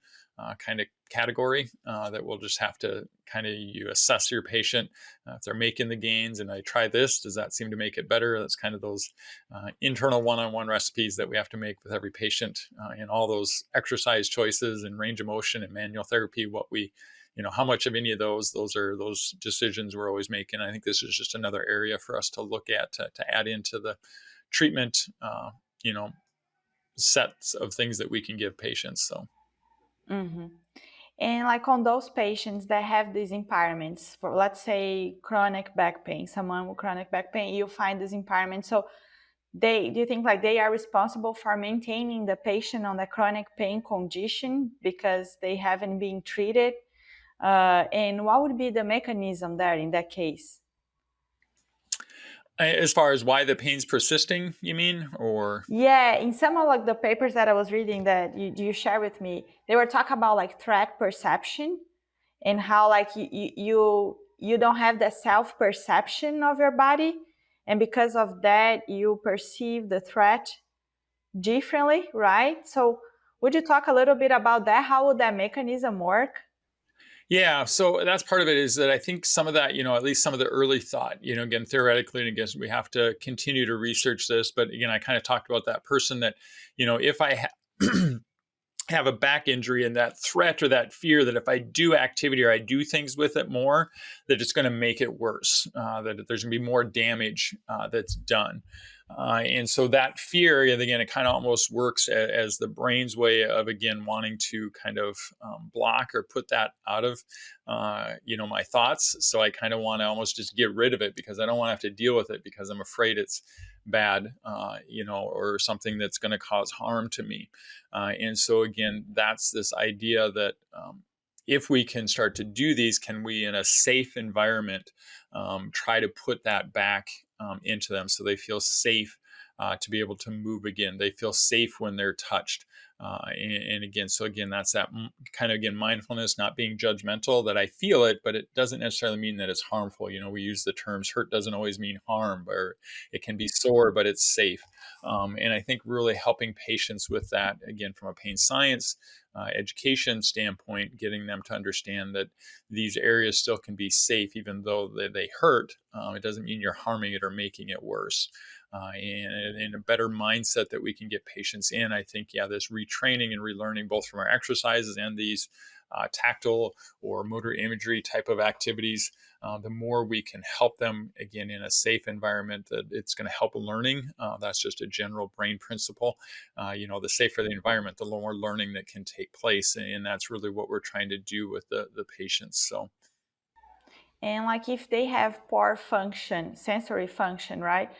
kind of category that we'll just have to kind of you assess your patient if they're making the gains and I try this, does that seem to make it better? That's kind of those internal one-on-one recipes that we have to make with every patient and all those exercise choices and range of motion and manual therapy. What we how much of any of those are those decisions we're always making. I think this is just another area for us to look at to add into the treatment sets of things that we can give patients. So Mm-hmm. And like on those patients that have these impairments, for let's say chronic back pain, someone with chronic back pain, you find this impairment. So do you think like they are responsible for maintaining the patient on the chronic pain condition because they haven't been treated? And what would be the mechanism there in that case? As far as why the pain's persisting, you mean? Or Yeah, in some of like the papers that I was reading that you share with me, they were talking about like threat perception and how like you don't have the self-perception of your body, and because of that you perceive the threat differently, right? So would you talk a little bit about that? How would that mechanism work? yeah, so that's part of it is that I think some of that, at least some of the early thought, again, theoretically, and again, we have to continue to research this. But again, I kind of talked about that person that, if I have a back injury and that threat or that fear that if I do activity or I do things with it more, that it's going to make it worse, that there's going to be more damage that's done. And so that fear, again, it kind of almost works as the brain's way of, again, wanting to kind of block or put that out of, my thoughts. So I kind of want to almost just get rid of it because I don't want to have to deal with it because I'm afraid it's bad, or something that's going to cause harm to me. And so, again, that's this idea that if we can start to do these, can we, in a safe environment, try to put that back into them so they feel safe to be able to move again. They feel safe when they're touched. And again, so again, that's that kind of, again, mindfulness, not being judgmental, that I feel it, but it doesn't necessarily mean that it's harmful. We use the terms hurt doesn't always mean harm, or it can be sore, but it's safe. And I think really helping patients with that, again, from a pain science education standpoint, getting them to understand that these areas still can be safe, even though they hurt. It doesn't mean you're harming it or making it worse. And a better mindset that we can get patients in, I think, this retraining and relearning, both from our exercises and these tactile or motor imagery type of activities, the more we can help them, again, in a safe environment, that it's going to help learning. That's just a general brain principle. The safer the environment, the more learning that can take place. And that's really what we're trying to do with the patients. So. And like if they have poor function, sensory function, right?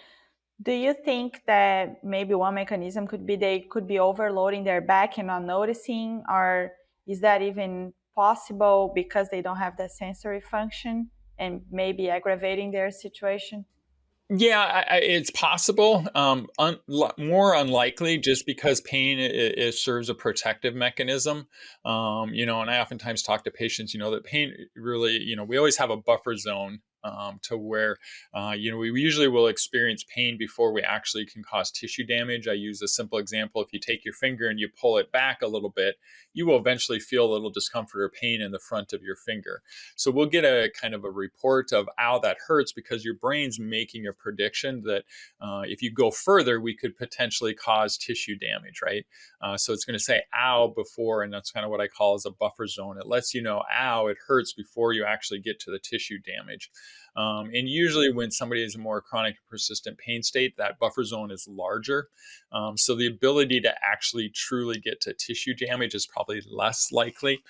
Do you think that maybe one mechanism could be they could be overloading their back and not noticing, or is that even possible because they don't have that sensory function and maybe aggravating their situation? Yeah, it's possible. More unlikely, just because pain it serves a protective mechanism. And I oftentimes talk to patients. That pain really, we always have a buffer zone. To where, we usually will experience pain before we actually can cause tissue damage. I use a simple example. If you take your finger and you pull it back a little bit, you will eventually feel a little discomfort or pain in the front of your finger. So we'll get a kind of a report of, ow, that hurts, because your brain's making a prediction that if you go further, we could potentially cause tissue damage, right? So it's going to say ow before, and that's kind of what I call as a buffer zone. It lets you know, ow, it hurts before you actually get to the tissue damage. And usually, when somebody is in a more chronic persistent pain state, that buffer zone is larger. So the ability to actually truly get to tissue damage is probably less likely.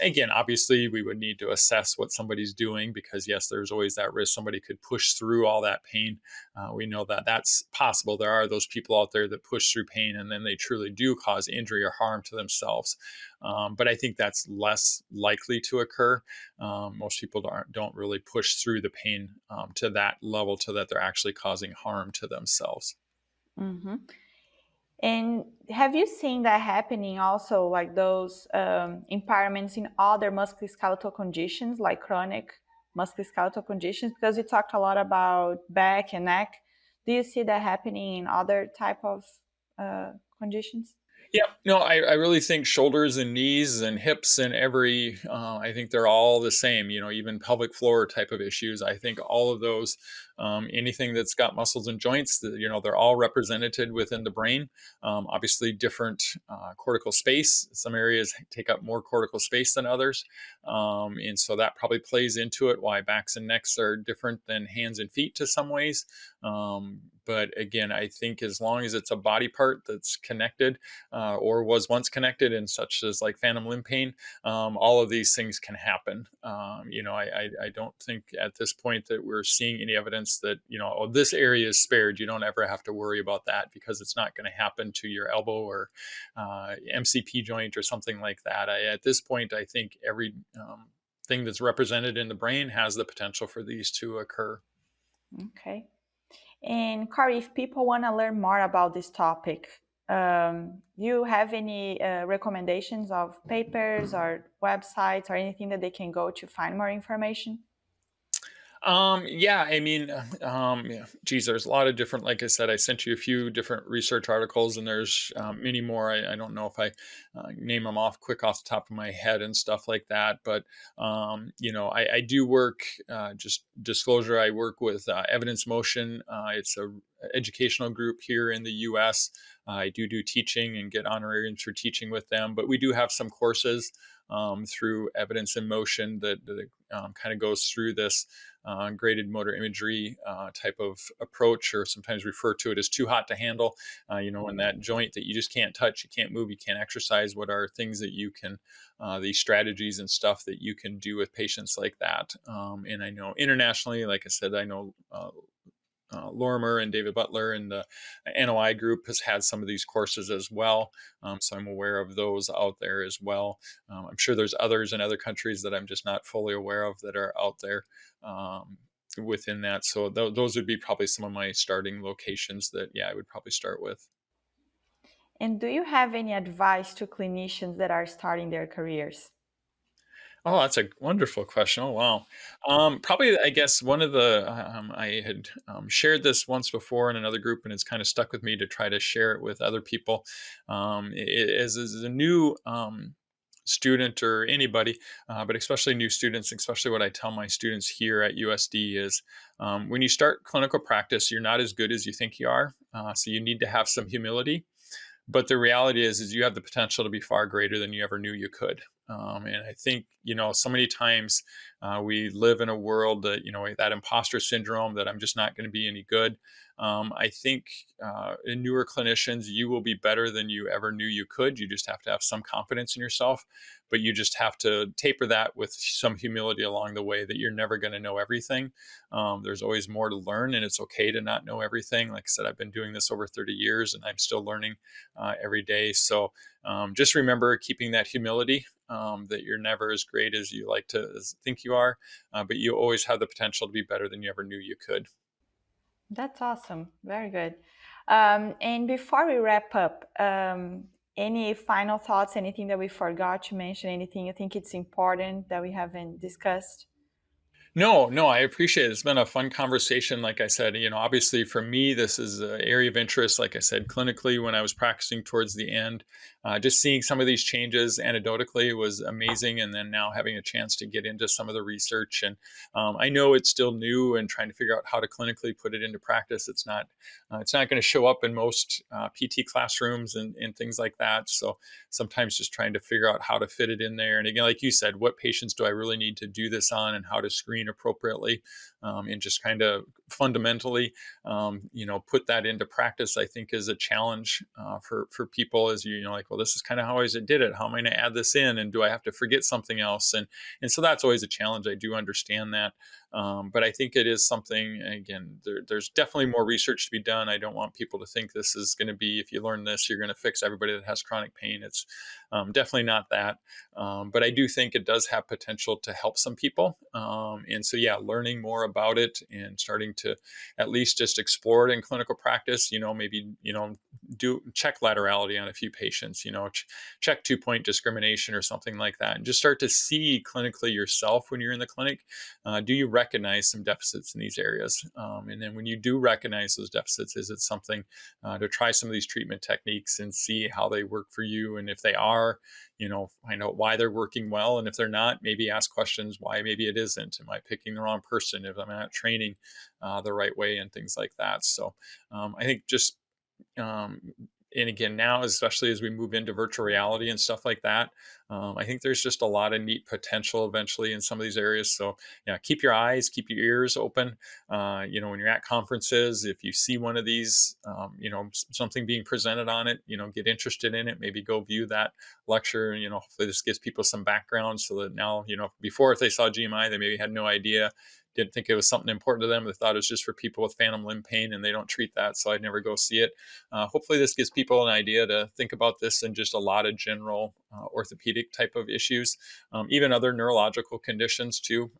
Again, obviously, we would need to assess what somebody's doing, because, yes, there's always that risk somebody could push through all that pain. We know that that's possible. There are those people out there that push through pain and then they truly do cause injury or harm to themselves. But I think that's less likely to occur. Most people don't really push through the pain to that level, to that they're actually causing harm to themselves. Mm-hmm. And have you seen that happening also, like those impairments in other musculoskeletal conditions, like chronic musculoskeletal conditions? Because you talked a lot about back and neck. Do you see that happening in other type of conditions? Yeah, no, I really think shoulders and knees and hips and I think they're all the same, even pelvic floor type of issues. I think all of those, anything that's got muscles and joints, they're all represented within the brain. Obviously, different cortical space. Some areas take up more cortical space than others. And so that probably plays into it, why backs and necks are different than hands and feet to some ways. But again, I think as long as it's a body part that's connected, or was once connected, and such as like phantom limb pain, all of these things can happen. I don't think at this point that we're seeing any evidence that, oh, this area is spared. You don't ever have to worry about that, because it's not going to happen to your elbow or MCP joint or something like that. At this point, I think every thing that's represented in the brain has the potential for these to occur. Okay. And Kory, if people want to learn more about this topic, you have any recommendations of papers or websites or anything that they can go to find more information? Yeah, I mean, yeah, geez, there's a lot of different, like I said, I sent you a few different research articles, and there's many more. I don't know if I name them off quick off the top of my head and stuff like that. But, I do work, just disclosure, I work with Evidence Motion. It's a educational group here in the US. I do teaching and get honorariums for teaching with them, but we do have some courses through Evidence in Motion that kind of goes through this graded motor imagery type of approach, or sometimes refer to it as too hot to handle. When that joint that you just can't touch, you can't move, you can't exercise, what are things that you can, these strategies and stuff that you can do with patients like that. And I know internationally, like I said, I know Lorimer and David Butler and the NOI group has had some of these courses as well. So I'm aware of those out there as well. I'm sure there's others in other countries that I'm just not fully aware of that are out there within that. So those would be probably some of my starting locations that, yeah, I would probably start with. And do you have any advice to clinicians that are starting their careers? Oh, that's a wonderful question. Oh, wow. Probably, I guess one of the I had shared this once before in another group, and it's kind of stuck with me to try to share it with other people. As a new student or anybody, but especially new students, especially what I tell my students here at USD is, when you start clinical practice, you're not as good as you think you are. So you need to have some humility, but the reality is you have the potential to be far greater than you ever knew you could. And I think, so many times we live in a world that, that imposter syndrome, that I'm just not going to be any good. I think in newer clinicians, you will be better than you ever knew you could. You just have to have some confidence in yourself, but you just have to taper that with some humility along the way, that you're never going to know everything. There's always more to learn, and it's okay to not know everything. Like I said, I've been doing this over 30 years and I'm still learning every day. So just remember keeping that humility, that you're never as great as you like to think you are, but you always have the potential to be better than you ever knew you could. That's awesome. Very good. And before we wrap up, any final thoughts, anything that we forgot to mention, anything you think it's important that we haven't discussed? No, I appreciate it. It's been a fun conversation. Like I said, obviously for me, this is an area of interest. Like I said, clinically, when I was practicing towards the end, just seeing some of these changes anecdotally was amazing. And then now having a chance to get into some of the research. And I know it's still new and trying to figure out how to clinically put it into practice. It's not going to show up in most PT classrooms and things like that. So sometimes just trying to figure out how to fit it in there. And again, like you said, what patients do I really need to do this on and how to screen appropriately, and just kind of fundamentally, put that into practice, I think is a challenge for people as like, well, this is kind of how I always did it. How am I going to add this in? And do I have to forget something else? And so that's always a challenge. I do understand that. But I think it is something, again, there's definitely more research to be done. I don't want people to think this is going to be, if you learn this, you're going to fix everybody that has chronic pain. It's definitely not that. But I do think it does have potential to help some people. And so, yeah, learning more about it and starting to at least just explore it in clinical practice, maybe, do check laterality on a few patients, check 2-point discrimination or something like that, and just start to see clinically yourself when you're in the clinic. Do you recognize some deficits in these areas? And then when you do recognize those deficits, is it something to try some of these treatment techniques and see how they work for you? And if they are, find out why they're working well. And if they're not, maybe ask questions why maybe it isn't. Am I picking the wrong person? If I'm not training the right way and things like that. So I think just um, and again now, especially as we move into virtual reality and stuff like that, I think there's just a lot of neat potential eventually in some of these areas. So yeah, keep your eyes, keep your ears open. When you're at conferences, if you see one of these, something being presented on it, get interested in it, maybe go view that lecture. Hopefully this gives people some background so that now, before, if they saw GMI, they maybe had no idea, didn't think it was something important to them. They thought it was just for people with phantom limb pain, and they don't treat that, so I'd never go see it. Hopefully this gives people an idea to think about this in just a lot of general orthopedic type of issues, even other neurological conditions too,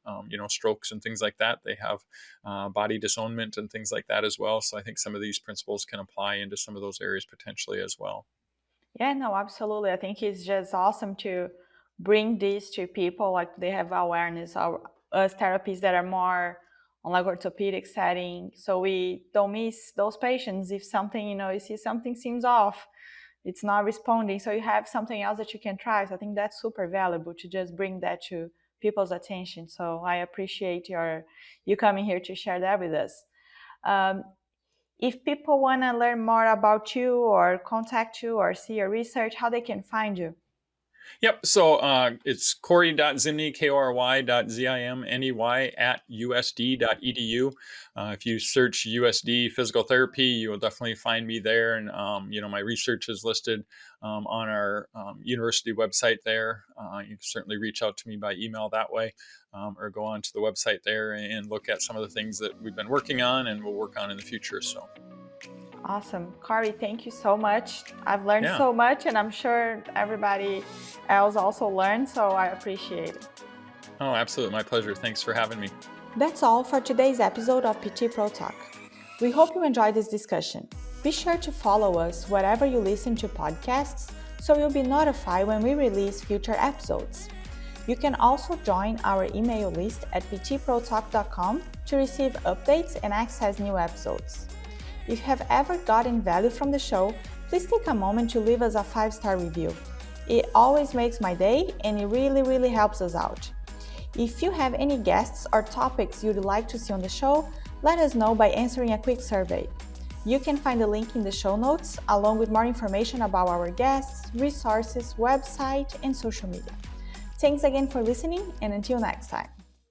strokes and things like that. They have body disownment and things like that as well. So I think some of these principles can apply into some of those areas potentially as well. Yeah, no, absolutely. I think it's just awesome to bring this to people, like they have awareness of us therapists that are more on like orthopedic setting, so we don't miss those patients. If something, you see something seems off, it's not responding, so you have something else that you can try. So I think that's super valuable to just bring that to people's attention. So I appreciate you coming here to share that with us. Um, if people want to learn more about you or contact you or see your research, how they can find you? Yep. So it's Kory.Zimney, Kory.Zimney at usd.edu. If you search USD physical therapy, you will definitely find me there. And, my research is listed on our university website there. You can certainly reach out to me by email that way, or go on to the website there and look at some of the things that we've been working on and we'll work on in the future. So. Awesome. Kory, thank you so much. I've learned Yeah. so much, and I'm sure everybody else also learned, so I appreciate it. Oh, absolutely. My pleasure. Thanks for having me. That's all for today's episode of PT Pro Talk. We hope you enjoyed this discussion. Be sure to follow us wherever you listen to podcasts so you'll be notified when we release future episodes. You can also join our email list at ptprotalk.com to receive updates and access new episodes. If you have ever gotten value from the show, please take a moment to leave us a 5-star review. It always makes my day and it really helps us out. If you have any guests or topics you'd like to see on the show, let us know by answering a quick survey. You can find the link in the show notes along with more information about our guests, resources, website, and social media. Thanks again for listening, and until next time.